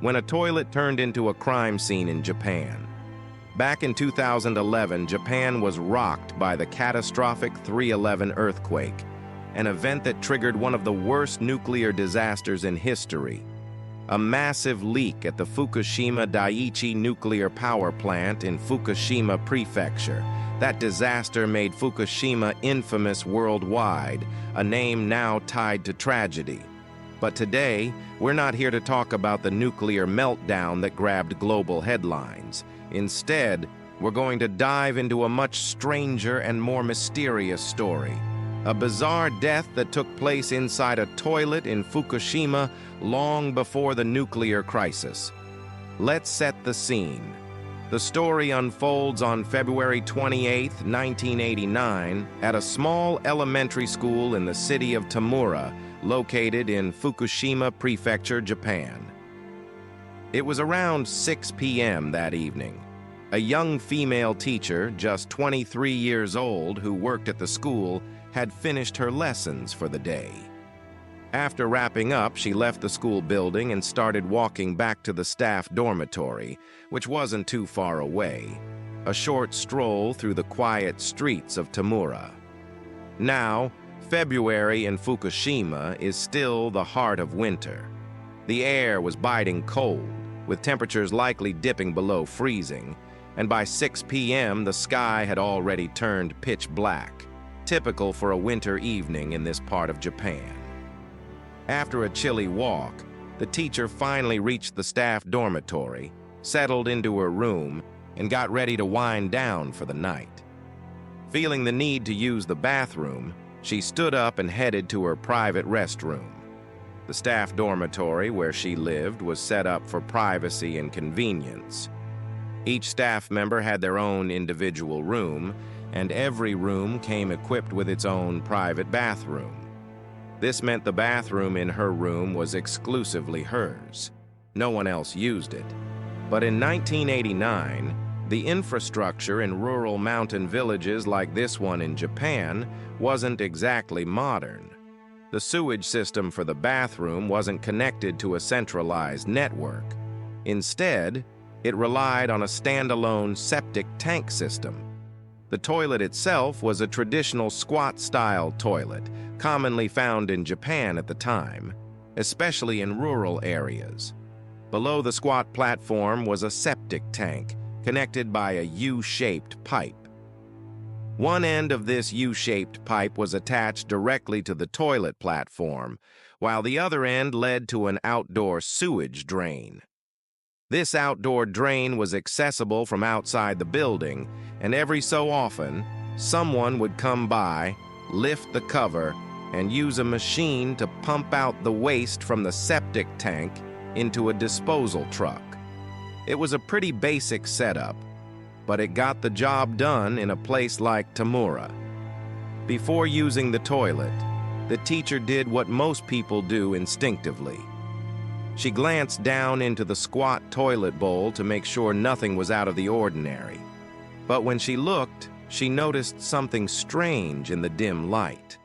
when a toilet turned into a crime scene in Japan. Back in 2011, Japan was rocked by the catastrophic 3/11 earthquake, an event that triggered one of the worst nuclear disasters in history. A massive leak at the Fukushima Daiichi nuclear power plant in Fukushima Prefecture. That disaster made Fukushima infamous worldwide, a name now tied to tragedy. But today, we're not here to talk about the nuclear meltdown that grabbed global headlines. Instead, we're going to dive into a much stranger and more mysterious story. A bizarre death that took place inside a toilet in Fukushima long before the nuclear crisis. Let's set the scene. The story unfolds on February 28, 1989, at a small elementary school in the city of Tamura, located in Fukushima Prefecture, Japan. It was around 6 p.m. that evening. A young female teacher, just 23 years old, who worked at the school, had finished her lessons for the day. After wrapping up, she left the school building and started walking back to the staff dormitory, which wasn't too far away, a short stroll through the quiet streets of Tamura. Now, February in Fukushima is still the heart of winter. The air was biting cold, with temperatures likely dipping below freezing, and by 6 p.m. the sky had already turned pitch black, typical for a winter evening in this part of Japan. After a chilly walk, the teacher finally reached the staff dormitory, settled into her room, and got ready to wind down for the night. Feeling the need to use the bathroom, she stood up and headed to her private restroom. The staff dormitory where she lived was set up for privacy and convenience. Each staff member had their own individual room, and every room came equipped with its own private bathroom. This meant the bathroom in her room was exclusively hers. No one else used it. But in 1989, the infrastructure in rural mountain villages like this one in Japan wasn't exactly modern. The sewage system for the bathroom wasn't connected to a centralized network. Instead, it relied on a standalone septic tank system. The toilet itself was a traditional squat-style toilet, commonly found in Japan at the time, especially in rural areas. Below the squat platform was a septic tank, connected by a U-shaped pipe. One end of this U-shaped pipe was attached directly to the toilet platform, while the other end led to an outdoor sewage drain. This outdoor drain was accessible from outside the building, and every so often, someone would come by, lift the cover, and use a machine to pump out the waste from the septic tank into a disposal truck. It was a pretty basic setup, but it got the job done in a place like Tamura. Before using the toilet, the teacher did what most people do instinctively. She glanced down into the squat toilet bowl to make sure nothing was out of the ordinary. But when she looked, she noticed something strange in the dim light.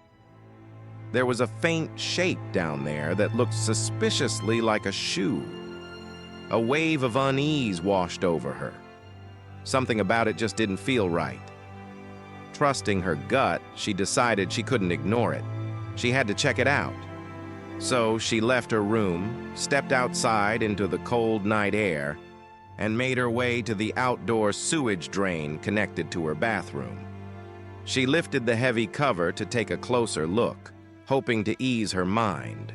There was a faint shape down there that looked suspiciously like a shoe. A wave of unease washed over her. Something about it just didn't feel right. Trusting her gut, she decided she couldn't ignore it. She had to check it out. So she left her room, stepped outside into the cold night air, and made her way to the outdoor sewage drain connected to her bathroom. She lifted the heavy cover to take a closer look, hoping to ease her mind.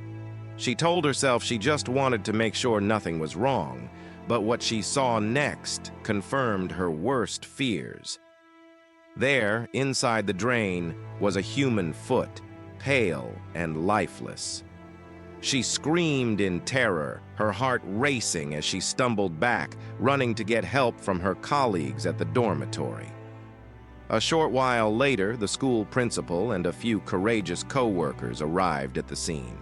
She told herself she just wanted to make sure nothing was wrong, but what she saw next confirmed her worst fears. There, inside the drain, was a human foot, pale and lifeless. She screamed in terror, her heart racing as she stumbled back, running to get help from her colleagues at the dormitory. A short while later, the school principal and a few courageous co-workers arrived at the scene.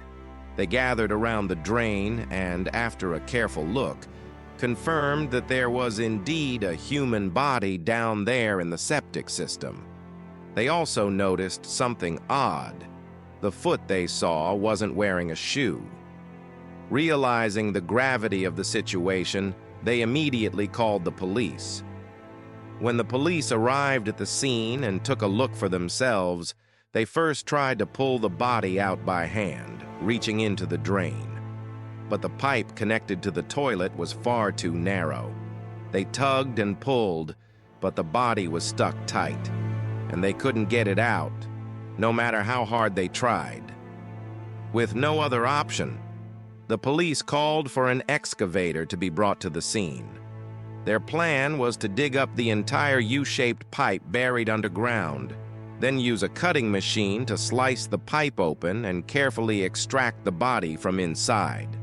They gathered around the drain and, after a careful look, confirmed that there was indeed a human body down there in the septic system. They also noticed something odd. The foot they saw wasn't wearing a shoe. Realizing the gravity of the situation, they immediately called the police. When the police arrived at the scene and took a look for themselves, they first tried to pull the body out by hand, reaching into the drain. But the pipe connected to the toilet was far too narrow. They tugged and pulled, but the body was stuck tight, and they couldn't get it out, no matter how hard they tried. With no other option, the police called for an excavator to be brought to the scene. Their plan was to dig up the entire U-shaped pipe buried underground, then use a cutting machine to slice the pipe open and carefully extract the body from inside.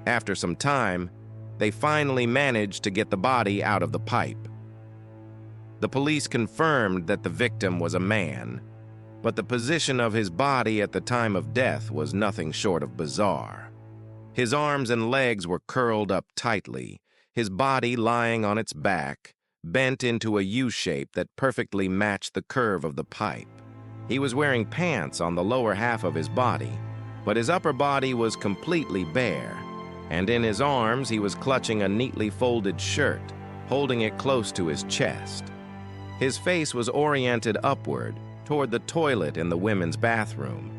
After some time, they finally managed to get the body out of the pipe. The police confirmed that the victim was a man, but the position of his body at the time of death was nothing short of bizarre. His arms and legs were curled up tightly, his body lying on its back, bent into a U-shape that perfectly matched the curve of the pipe. He was wearing pants on the lower half of his body, but his upper body was completely bare, and in his arms he was clutching a neatly folded shirt, holding it close to his chest. His face was oriented upward, toward the toilet in the women's bathroom,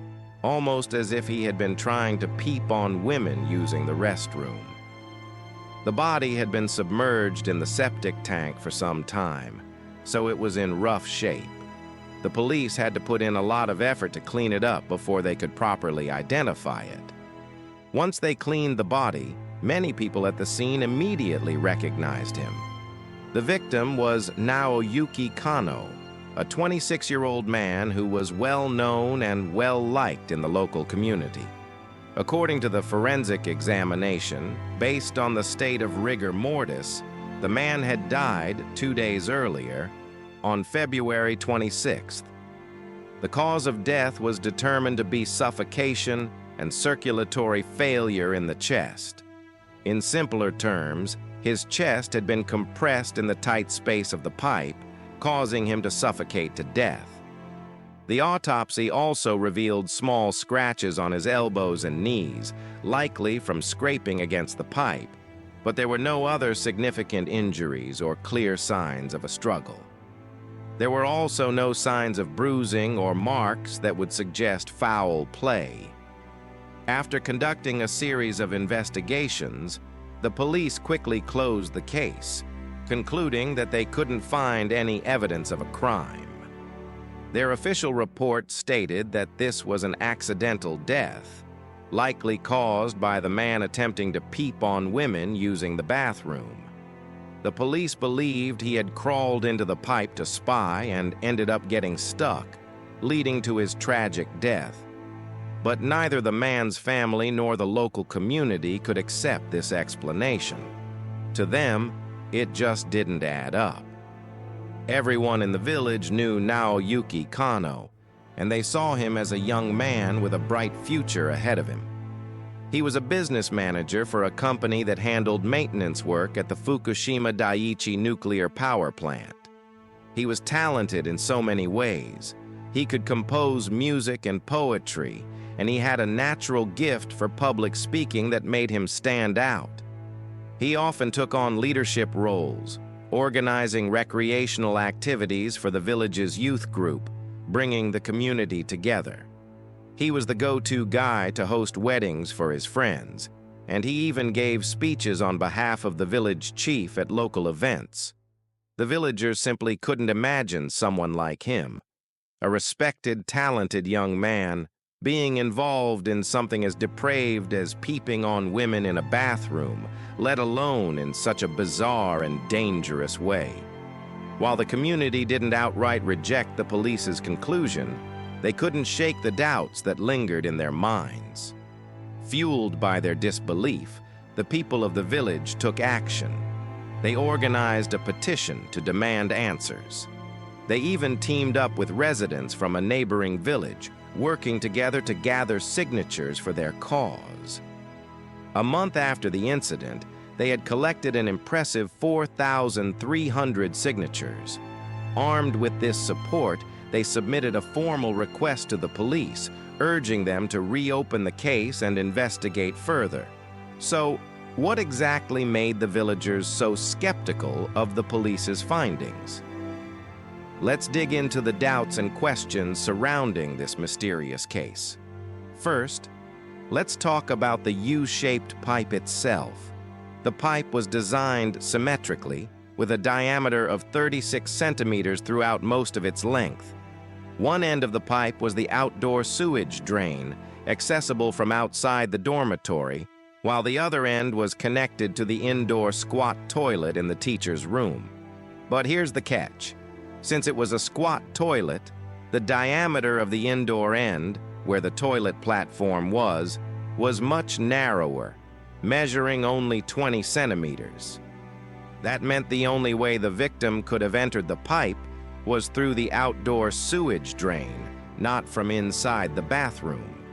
almost as if he had been trying to peep on women using the restroom. The body had been submerged in the septic tank for some time, so it was in rough shape. The police had to put in a lot of effort to clean it up before they could properly identify it. Once they cleaned the body, many people at the scene immediately recognized him. The victim was Naoyuki Kano, a 26-year-old man who was well-known and well-liked in the local community. According to the forensic examination, based on the state of rigor mortis, the man had died 2 days earlier, on February 26th. The cause of death was determined to be suffocation and circulatory failure in the chest. In simpler terms, his chest had been compressed in the tight space of the pipe, causing him to suffocate to death. The autopsy also revealed small scratches on his elbows and knees, likely from scraping against the pipe, but there were no other significant injuries or clear signs of a struggle. There were also no signs of bruising or marks that would suggest foul play. After conducting a series of investigations, the police quickly closed the case, concluding that they couldn't find any evidence of a crime. Their official report stated that this was an accidental death, likely caused by the man attempting to peep on women using the bathroom. The police believed he had crawled into the pipe to spy and ended up getting stuck, leading to his tragic death. But neither the man's family nor the local community could accept this explanation. To them, it just didn't add up. Everyone in the village knew Naoyuki Kano, and they saw him as a young man with a bright future ahead of him. He was a business manager for a company that handled maintenance work at the Fukushima Daiichi nuclear power plant. He was talented in so many ways. He could compose music and poetry, and he had a natural gift for public speaking that made him stand out. He often took on leadership roles, organizing recreational activities for the village's youth group, bringing the community together. He was the go-to guy to host weddings for his friends, and he even gave speeches on behalf of the village chief at local events. The villagers simply couldn't imagine someone like him, a respected, talented young man, being involved in something as depraved as peeping on women in a bathroom, let alone in such a bizarre and dangerous way. While the community didn't outright reject the police's conclusion, they couldn't shake the doubts that lingered in their minds. Fueled by their disbelief, the people of the village took action. They organized a petition to demand answers. They even teamed up with residents from a neighboring village, working together to gather signatures for their cause. A month after the incident, they had collected an impressive 4,300 signatures. Armed with this support, they submitted a formal request to the police, urging them to reopen the case and investigate further. So, what exactly made the villagers so skeptical of the police's findings? Let's dig into the doubts and questions surrounding this mysterious case. First, let's talk about the U-shaped pipe itself. The pipe was designed symmetrically, with a diameter of 36 centimeters throughout most of its length. One end of the pipe was the outdoor sewage drain, accessible from outside the dormitory, while the other end was connected to the indoor squat toilet in the teacher's room. But here's the catch. Since it was a squat toilet, the diameter of the indoor end, where the toilet platform was much narrower, measuring only 20 centimeters. That meant the only way the victim could have entered the pipe was through the outdoor sewage drain, not from inside the bathroom.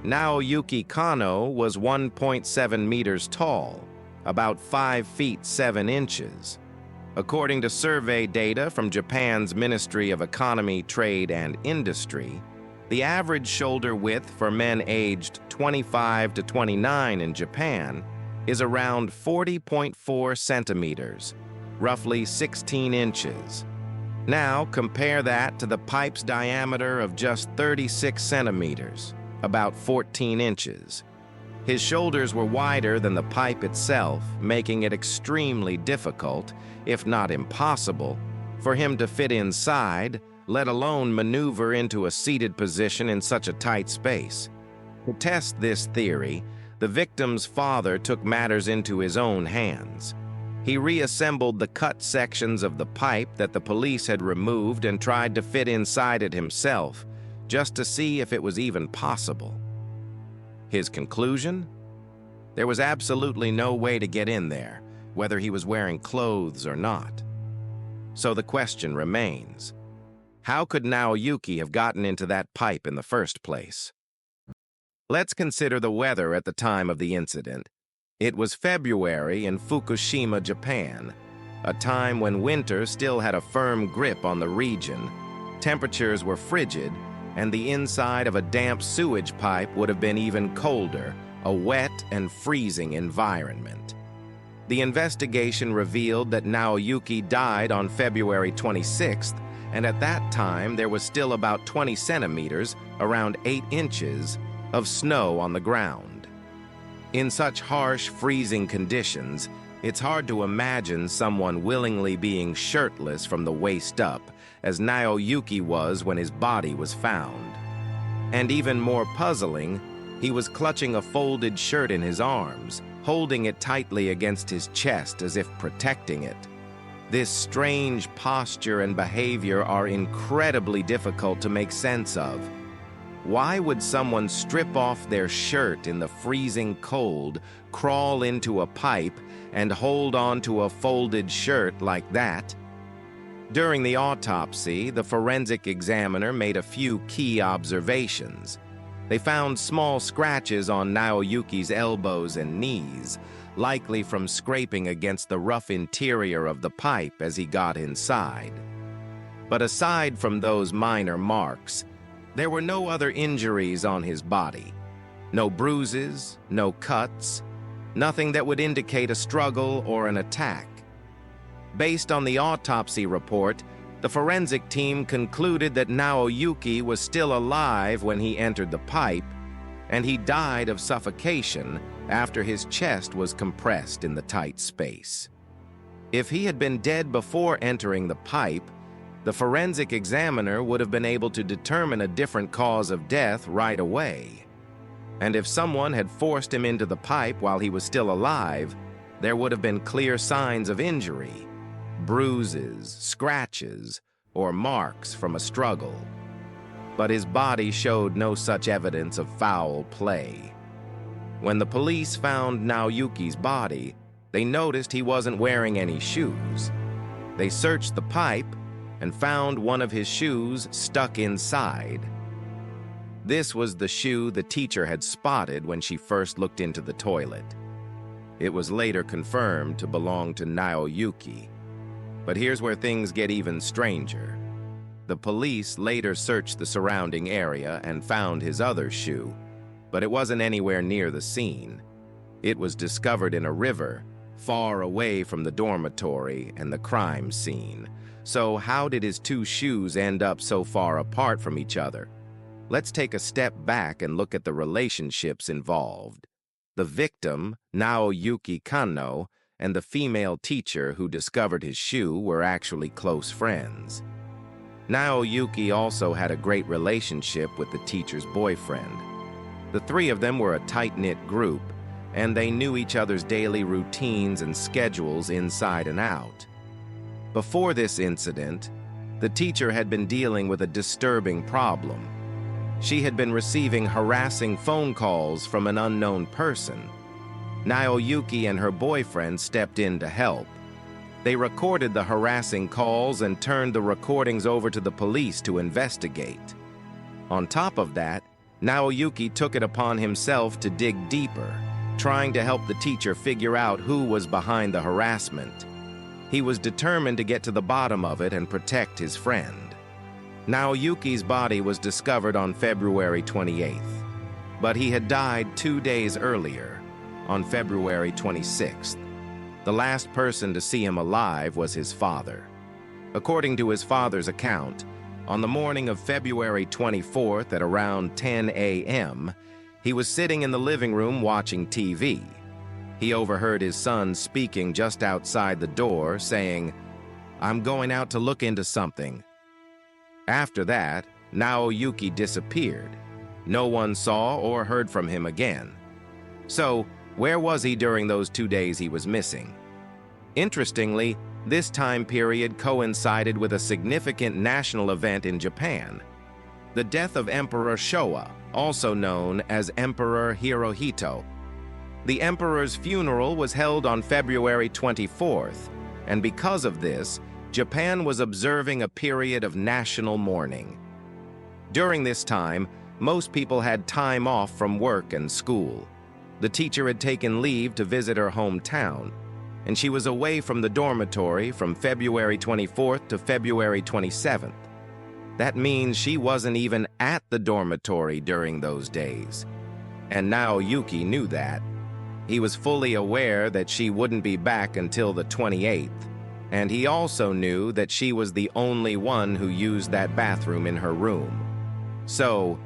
Naoyuki Kano was 1.7 meters tall, about 5 feet 7 inches. According to survey data from Japan's Ministry of Economy, Trade, and Industry, the average shoulder width for men aged 25 to 29 in Japan is around 40.4 centimeters, roughly 16 inches. Now compare that to the pipe's diameter of just 36 centimeters, about 14 inches. His shoulders were wider than the pipe itself, making it extremely difficult, if not impossible, for him to fit inside, let alone maneuver into a seated position in such a tight space. To test this theory, the victim's father took matters into his own hands. He reassembled the cut sections of the pipe that the police had removed and tried to fit inside it himself, just to see if it was even possible. His conclusion? There was absolutely no way to get in there, whether he was wearing clothes or not. So the question remains, how could Naoyuki have gotten into that pipe in the first place? Let's consider the weather at the time of the incident. It was February in Fukushima, Japan, a time when winter still had a firm grip on the region. Temperatures were frigid, and the inside of a damp sewage pipe would have been even colder, a wet and freezing environment. The investigation revealed that Naoyuki died on February 26th, and at that time there was still about 20 centimeters, around 8 inches, of snow on the ground. In such harsh, freezing conditions, it's hard to imagine someone willingly being shirtless from the waist up, as Naoyuki was when his body was found. And even more puzzling, he was clutching a folded shirt in his arms, holding it tightly against his chest as if protecting it. This strange posture and behavior are incredibly difficult to make sense of. Why would someone strip off their shirt in the freezing cold, crawl into a pipe, and hold on to a folded shirt like that? During the autopsy, the forensic examiner made a few key observations. They found small scratches on Naoyuki's elbows and knees, likely from scraping against the rough interior of the pipe as he got inside. But aside from those minor marks, there were no other injuries on his body. No bruises, no cuts, nothing that would indicate a struggle or an attack. Based on the autopsy report, the forensic team concluded that Naoyuki was still alive when he entered the pipe, and he died of suffocation after his chest was compressed in the tight space. If he had been dead before entering the pipe, the forensic examiner would have been able to determine a different cause of death right away. And if someone had forced him into the pipe while he was still alive, there would have been clear signs of injury, bruises, scratches, or marks from a struggle. But his body showed no such evidence of foul play. When the police found Naoyuki's body, they noticed he wasn't wearing any shoes. They searched the pipe and found one of his shoes stuck inside. This was the shoe the teacher had spotted when she first looked into the toilet. It was later confirmed to belong to Naoyuki. But here's where things get even stranger. The police later searched the surrounding area and found his other shoe, but it wasn't anywhere near the scene. It was discovered in a river, far away from the dormitory and the crime scene. So how did his two shoes end up so far apart from each other? Let's take a step back and look at the relationships involved. The victim, Naoyuki Kanno, and the female teacher who discovered his shoe were actually close friends. Naoyuki also had a great relationship with the teacher's boyfriend. The three of them were a tight-knit group, and they knew each other's daily routines and schedules inside and out. Before this incident, the teacher had been dealing with a disturbing problem. She had been receiving harassing phone calls from an unknown person. Naoyuki and her boyfriend stepped in to help. They recorded the harassing calls and turned the recordings over to the police to investigate. On top of that, Naoyuki took it upon himself to dig deeper, trying to help the teacher figure out who was behind the harassment. He was determined to get to the bottom of it and protect his friend. Naoyuki's body was discovered on February 28th, but he had died 2 days earlier, on February 26th. The last person to see him alive was his father. According to his father's account, on the morning of February 24th at around 10 a.m., he was sitting in the living room watching TV. He overheard his son speaking just outside the door, saying, "I'm going out to look into something." After that, Naoyuki disappeared. No one saw or heard from him again. So, where was he during those 2 days he was missing? Interestingly, this time period coincided with a significant national event in Japan: the death of Emperor Showa, also known as Emperor Hirohito. The emperor's funeral was held on February 24th, and because of this, Japan was observing a period of national mourning. During this time, most people had time off from work and school. The teacher had taken leave to visit her hometown, and she was away from the dormitory from February 24th to February 27th. That means she wasn't even at the dormitory during those days. And Naoyuki knew that. He was fully aware that she wouldn't be back until the 28th, and he also knew that she was the only one who used that bathroom in her room. So,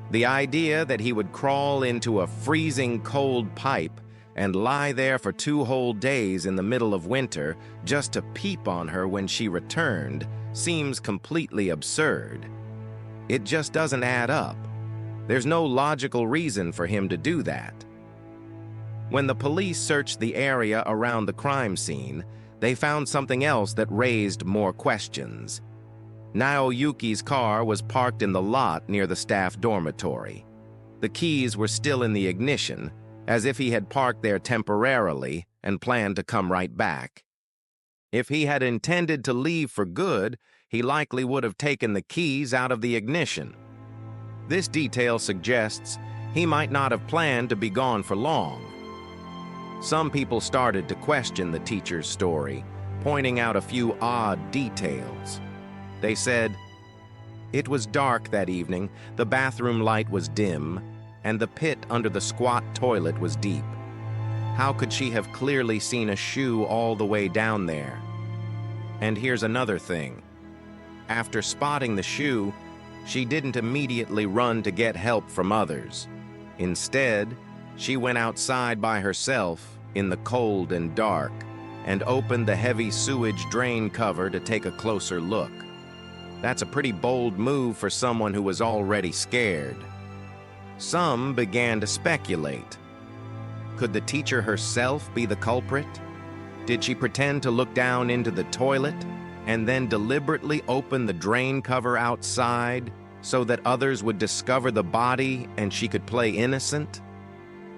the idea that he would crawl into a freezing cold pipe and lie there for 2 whole days in the middle of winter just to peep on her when she returned seems completely absurd. It just doesn't add up. There's no logical reason for him to do that. When the police searched the area around the crime scene, they found something else that raised more questions. Naoyuki's car was parked in the lot near the staff dormitory. The keys were still in the ignition, as if he had parked there temporarily and planned to come right back. If he had intended to leave for good, he likely would have taken the keys out of the ignition. This detail suggests he might not have planned to be gone for long. Some people started to question the teacher's story, pointing out a few odd details. They said, "It was dark that evening, the bathroom light was dim, and the pit under the squat toilet was deep. How could she have clearly seen a shoe all the way down there? And here's another thing. After spotting the shoe, she didn't immediately run to get help from others. Instead, she went outside by herself in the cold and dark and opened the heavy sewage drain cover to take a closer look. That's a pretty bold move for someone who was already scared." Some began to speculate. Could the teacher herself be the culprit? Did she pretend to look down into the toilet and then deliberately open the drain cover outside so that others would discover the body and she could play innocent?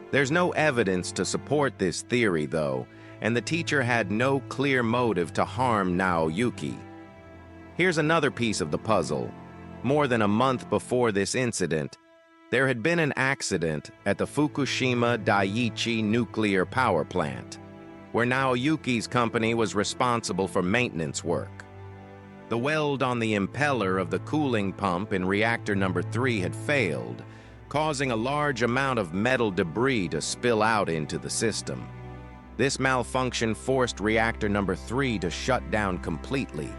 There's no evidence to support this theory, though, and the teacher had no clear motive to harm Naoyuki. Here's another piece of the puzzle. More than a month before this incident, there had been an accident at the Fukushima Daiichi nuclear power plant, where Naoyuki's company was responsible for maintenance work. The weld on the impeller of the cooling pump in reactor number 3 had failed, causing a large amount of metal debris to spill out into the system. This malfunction forced reactor number 3 to shut down completely.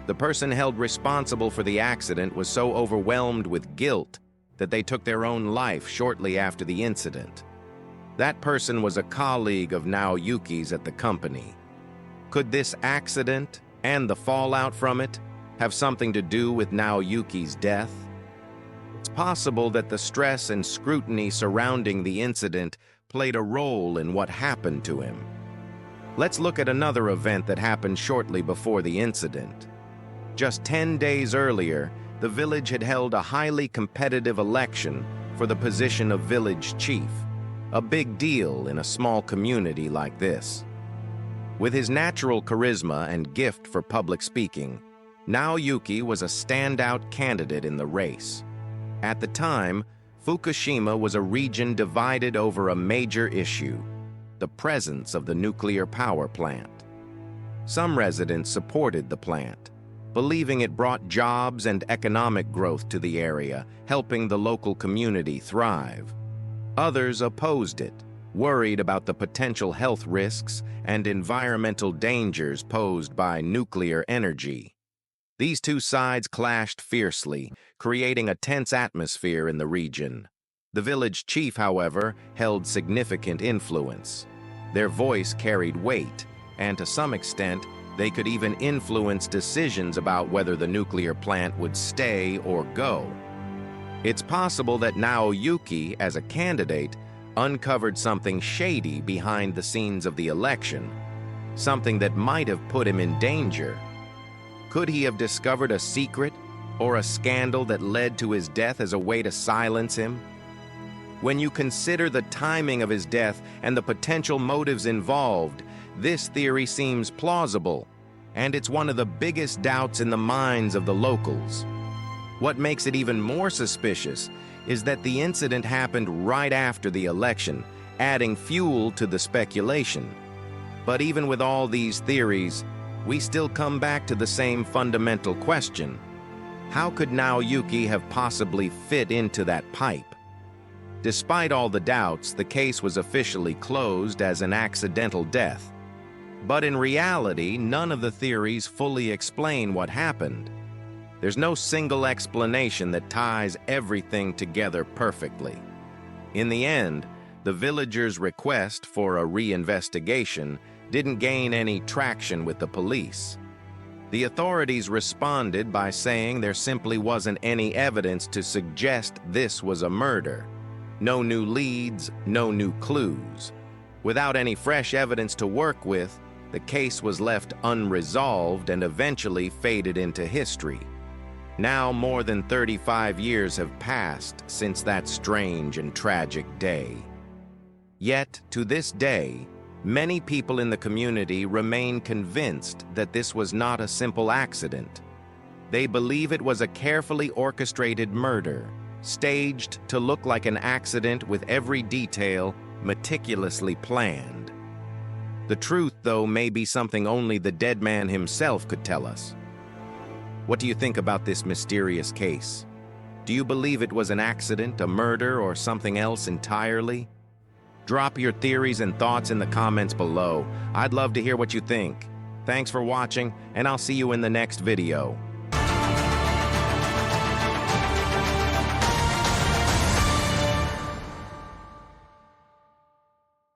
The person held responsible for the accident was so overwhelmed with guilt that they took their own life shortly after the incident. That person was a colleague of Naoyuki's at the company. Could this accident and the fallout from it have something to do with Naoyuki's death? It's possible that the stress and scrutiny surrounding the incident played a role in what happened to him. Let's look at another event that happened shortly before the incident. Just 10 days earlier, the village had held a highly competitive election for the position of village chief, a big deal in a small community like this. With his natural charisma and gift for public speaking, Naoyuki was a standout candidate in the race. At the time, Fukushima was a region divided over a major issue: the presence of the nuclear power plant. Some residents supported the plant, believing it brought jobs and economic growth to the area, helping the local community thrive. Others opposed it, worried about the potential health risks and environmental dangers posed by nuclear energy. These two sides clashed fiercely, creating a tense atmosphere in the region. The village chief, however, held significant influence. Their voice carried weight, and to some extent, they could even influence decisions about whether the nuclear plant would stay or go. It's possible that Naoyuki, as a candidate, uncovered something shady behind the scenes of the election, something that might have put him in danger. Could he have discovered a secret or a scandal that led to his death as a way to silence him? When you consider the timing of his death and the potential motives involved, this theory seems plausible, and it's one of the biggest doubts in the minds of the locals. What makes it even more suspicious is that the incident happened right after the election, adding fuel to the speculation. But even with all these theories, we still come back to the same fundamental question: how could Naoyuki have possibly fit into that pipe? Despite all the doubts, the case was officially closed as an accidental death. But in reality, none of the theories fully explain what happened. There's no single explanation that ties everything together perfectly. In the end, the villagers' request for a reinvestigation didn't gain any traction with the police. The authorities responded by saying there simply wasn't any evidence to suggest this was a murder. No new leads, no new clues. Without any fresh evidence to work with, the case was left unresolved and eventually faded into history. Now more than 35 years have passed since that strange and tragic day. Yet, to this day, many people in the community remain convinced that this was not a simple accident. They believe it was a carefully orchestrated murder, staged to look like an accident with every detail meticulously planned. The truth, though, may be something only the dead man himself could tell us. What do you think about this mysterious case? Do you believe it was an accident, a murder, or something else entirely? Drop your theories and thoughts in the comments below. I'd love to hear what you think. Thanks for watching, and I'll see you in the next video.